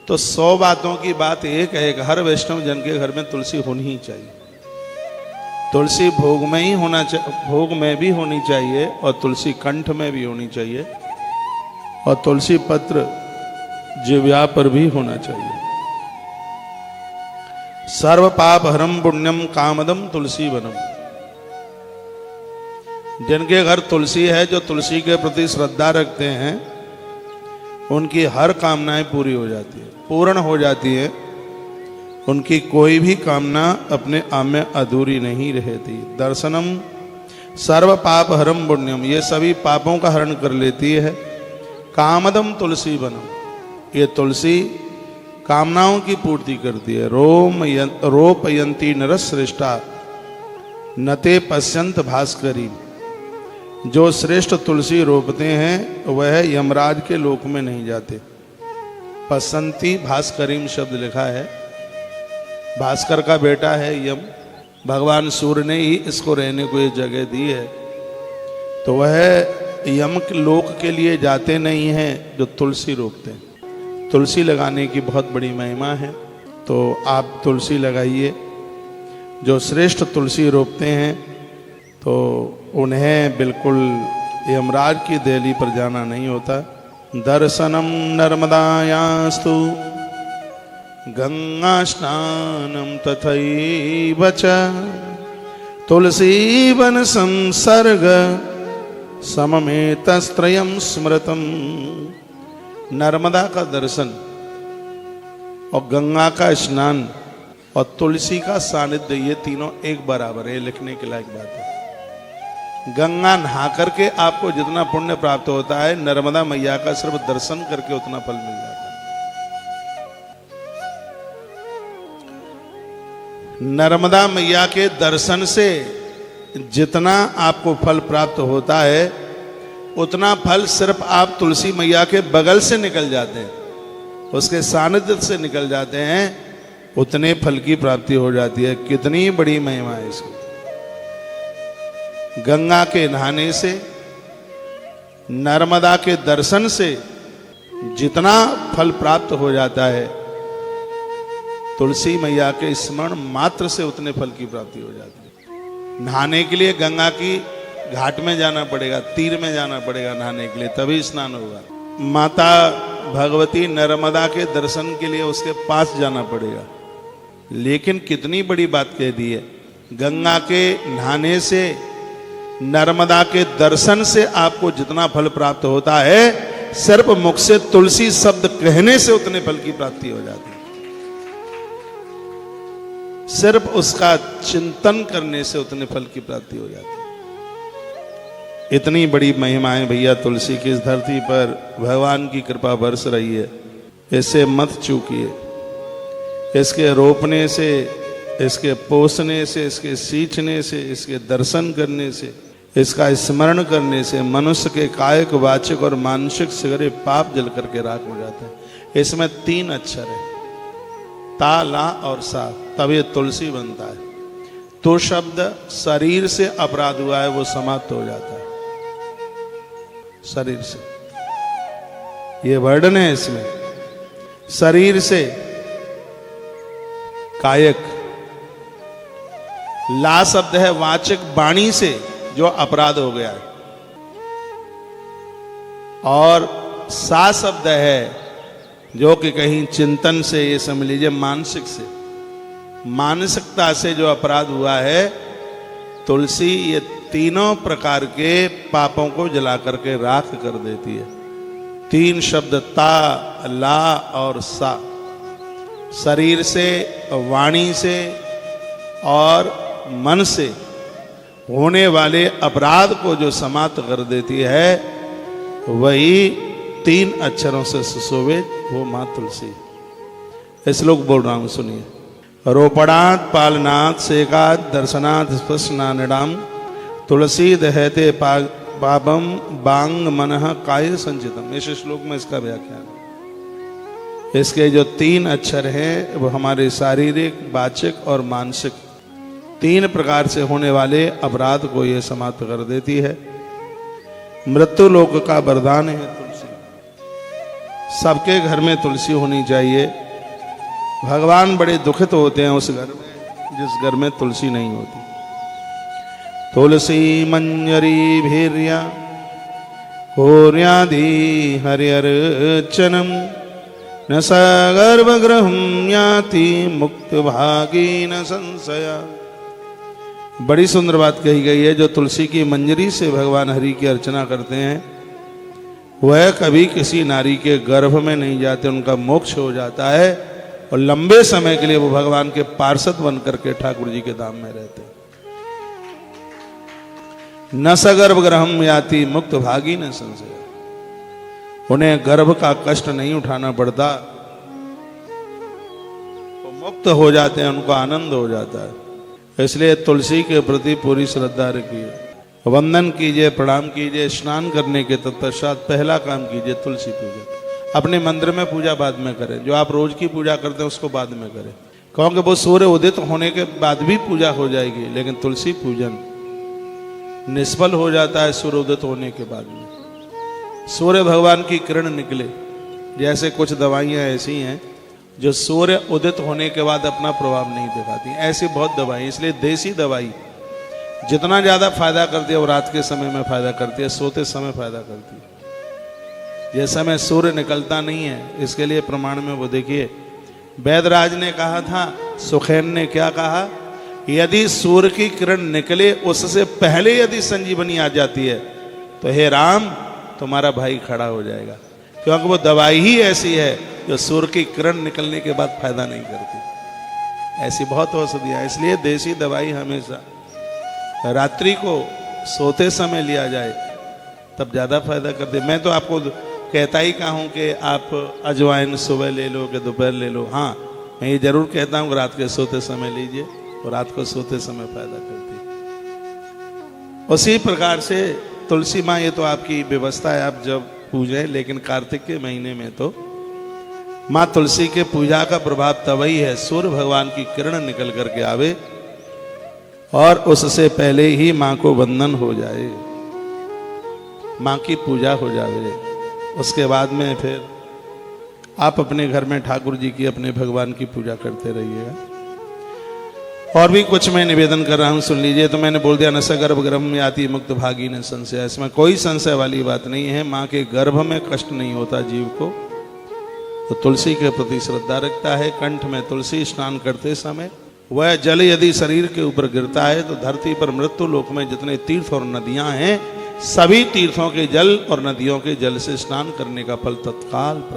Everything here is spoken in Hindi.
तो 100 बातों की बात एक है कि हर वैष्णव जन के घर में तुलसी होनी ही चाहिए। तुलसी भोग में ही होना चाहिए, भोग में भी होनी चाहिए और तुलसी कंठ में भी होनी चाहिए और तुलसी पत्र जिह्वा पर भी होना चाहिए। सर्व पाप हरम पुण्यम कामदम तुलसी वनम। जिनके घर तुलसी है, जो तुलसी के प्रति श्रद्धा रखते हैं, उनकी हर कामनाएं पूरी हो जाती है, पूर्ण हो जाती है। उनकी कोई भी कामना अपने आप में अधूरी नहीं रहती। दर्शनम सर्व पाप हरम पुण्यम, ये सभी पापों का हरण कर लेती है। कामदम तुलसी वनम, ये तुलसी कामनाओं की पूर्ति करती है। रोपयंती नरश्रेष्ठा नते पश्यंत भास्करी, जो श्रेष्ठ तुलसी रोपते हैं वह यमराज के लोक में नहीं जाते। पसंती भास्करीम शब्द लिखा है, भास्कर का बेटा है यम, भगवान सूर्य ने ही इसको रहने को ये जगह दी है। तो वह यम के लोक के लिए जाते नहीं हैं जो तुलसी रोपते हैं। तुलसी लगाने की बहुत बड़ी महिमा है, तो आप तुलसी लगाइए। जो श्रेष्ठ तुलसी रोपते हैं तो उन्हें बिल्कुल यमराज की देहली पर जाना नहीं होता। दर्शनम नर्मदायास्तु गंगा स्नानम तथैव च तुलसी वन संसर्ग सममेतस्त्रयम् स्मृतम्। नर्मदा का दर्शन और गंगा का स्नान और तुलसी का सानिध्य, ये तीनों एक बराबर है। लिखने के लायक बात है। गंगा नहा करके आपको जितना पुण्य प्राप्त होता है, नर्मदा मैया का सिर्फ दर्शन करके उतना फल मिल जाता है। नर्मदा मैया के दर्शन से जितना आपको फल प्राप्त होता है, उतना फल सिर्फ आप तुलसी मैया के बगल से निकल जाते हैं, उसके सानिध्य से निकल जाते हैं, उतने फल की प्राप्ति हो जाती है। कितनी बड़ी महिमा है इसकी। गंगा के नहाने से, नर्मदा के दर्शन से जितना फल प्राप्त हो जाता है, तुलसी मैया के स्मरण मात्र से उतने फल की प्राप्ति हो जाती है। नहाने के लिए गंगा की घाट में जाना पड़ेगा, तीर में जाना पड़ेगा नहाने के लिए, तभी स्नान होगा। माता भगवती नर्मदा के दर्शन के लिए उसके पास जाना पड़ेगा। लेकिन कितनी बड़ी बात कह दी है, गंगा के नहाने से, नर्मदा के दर्शन से आपको जितना फल प्राप्त होता है, सिर्फ मुख से तुलसी शब्द कहने से उतने फल की प्राप्ति हो जाती है। सिर्फ उसका चिंतन करने से उतने फल की प्राप्ति हो जाती है। इतनी बड़ी महिमाएं भैया तुलसी की इस धरती पर भगवान की कृपा बरस रही है। इसे मत चूकिए। इसके रोपने से, इसके पोसने से, इसके सींचने से, इसके दर्शन करने से, इसका स्मरण करने से मनुष्य के कायिक, वाचिक और मानसिक सगरे पाप जल करके राख हो जाते हैं। इसमें 3 अक्षर है, ता, ला और सा, तब ये तुलसी बनता है। तो शब्द शरीर से अपराध हुआ है वो समाप्त हो जाता है। शरीर से, ये वर्णन है इसमें। शरीर से कायिक, ला शब्द है वाचिक, वाणी से जो अपराध हो गया है, और सा शब्द है जो कि कहीं चिंतन से, ये समझ लीजिए मानसिक से, मानसिकता से जो अपराध हुआ है। तुलसी ये तीनों प्रकार के पापों को जला करके राख कर देती है। 3 शब्द ता, ला और सा, शरीर से, वाणी से और मन से होने वाले अपराध को जो समाप्त कर देती है, वही 3 अक्षरों से सुशोभित वो मां तुलसी। श्लोक बोल रहा हूं, सुनिए। रोपणात् पालनात् सेकात् दर्शनात् स्पर्शनानिडाम तुलसी दहते पापम बांग मनः काय संचितम। इस श्लोक में इसका व्याख्यान। इसके जो 3 अक्षर हैं वो हमारे शारीरिक, वाचिक और मानसिक 3 प्रकार से होने वाले अपराध को ये समाप्त कर देती है। मृत्यु लोक का वरदान है तुलसी। सबके घर में तुलसी होनी चाहिए। भगवान बड़े दुखित होते हैं उस घर में जिस घर में तुलसी नहीं होती। तुलसी मंजरी भीर्या होर्यादि हरिर्चनम न सगर्भगृहं याति मुक्त भागी न संशया। बड़ी सुंदर बात कही गई है। जो तुलसी की मंजरी से भगवान हरि की अर्चना करते हैं वह कभी किसी नारी के गर्भ में नहीं जाते, उनका मोक्ष हो जाता है और लंबे समय के लिए वो भगवान के पार्षद बन करके ठाकुर जी के धाम में रहते हैं। न सगर्भ ग्रहम याति मुक्त भागी न संशय। उन्हें गर्भ का कष्ट नहीं उठाना पड़ता, वो मुक्त हो जाते हैं, उनको आनंद हो जाता है। इसलिए तुलसी के प्रति पूरी श्रद्धा रखिए, वंदन कीजिए, प्रणाम कीजिए। स्नान करने के तत्पश्चात पहला काम कीजिए तुलसी पूजा। अपने मंदिर में पूजा बाद में करें, जो आप रोज की पूजा करते हैं उसको बाद में करें, क्योंकि वो सूर्य उदित होने के बाद भी पूजा हो जाएगी, लेकिन तुलसी पूजन निष्फल हो जाता है सूर्य उदित होने के बाद में। सूर्य भगवान की किरण निकले, जैसे कुछ दवाइयाँ ऐसी हैं जो सूर्य उदित होने के बाद अपना प्रभाव नहीं दिखाती, ऐसी बहुत दवाई। इसलिए देसी दवाई जितना ज़्यादा फायदा करती है वो रात के समय में फायदा करती है, सोते समय फायदा करती है। ये समय सूर्य निकलता नहीं है, इसके लिए प्रमाण में वो देखिए वैदराज ने कहा था, सुखैन ने क्या कहा, यदि सूर्य की किरण निकले उससे पहले यदि संजीवनी आ जाती है तो हे राम तुम्हारा भाई खड़ा हो जाएगा, क्योंकि वो दवाई ही ऐसी है जो सूर्य की किरण निकलने के बाद फायदा नहीं करती। ऐसी बहुत औषधियाँ, इसलिए देसी दवाई हमेशा रात्रि को सोते समय लिया जाए तब ज़्यादा फायदा करते। मैं तो आपको कहता ही कहा हूँ कि आप अजवाइन सुबह ले लो कि दोपहर ले लो। हाँ, मैं ये जरूर कहता हूँ कि रात के सोते समय लीजिए, और रात को सोते समय फायदा करती है। उसी प्रकार से तुलसी माँ, ये तो आपकी व्यवस्था है, आप जब पूजें, लेकिन कार्तिक के महीने में तो माँ तुलसी के पूजा का प्रभाव तभी है सूर्य भगवान की किरण निकल करके आवे और उससे पहले ही माँ को वंदन हो जाए, माँ की पूजा हो जाए। उसके बाद में फिर आप अपने घर में ठाकुर जी की, अपने भगवान की पूजा करते रहिएगा। और भी कुछ मैं निवेदन कर रहा हूँ, सुन लीजिए। तो मैंने बोल दिया न सगर्भ गर्भ याति मुक्त भागी न संशय। इसमें कोई संशय वाली बात नहीं है। माँ के गर्भ में कष्ट नहीं होता जीव को, तो तुलसी के प्रति श्रद्धा रखता है। कंठ में तुलसी, स्नान करते समय वह जल यदि शरीर के ऊपर गिरता है तो धरती पर मृत्यु लोक में जितने तीर्थ और नदियां हैं, सभी तीर्थों के जल और नदियों के जल से स्नान करने का फल तत्काल प्राप्त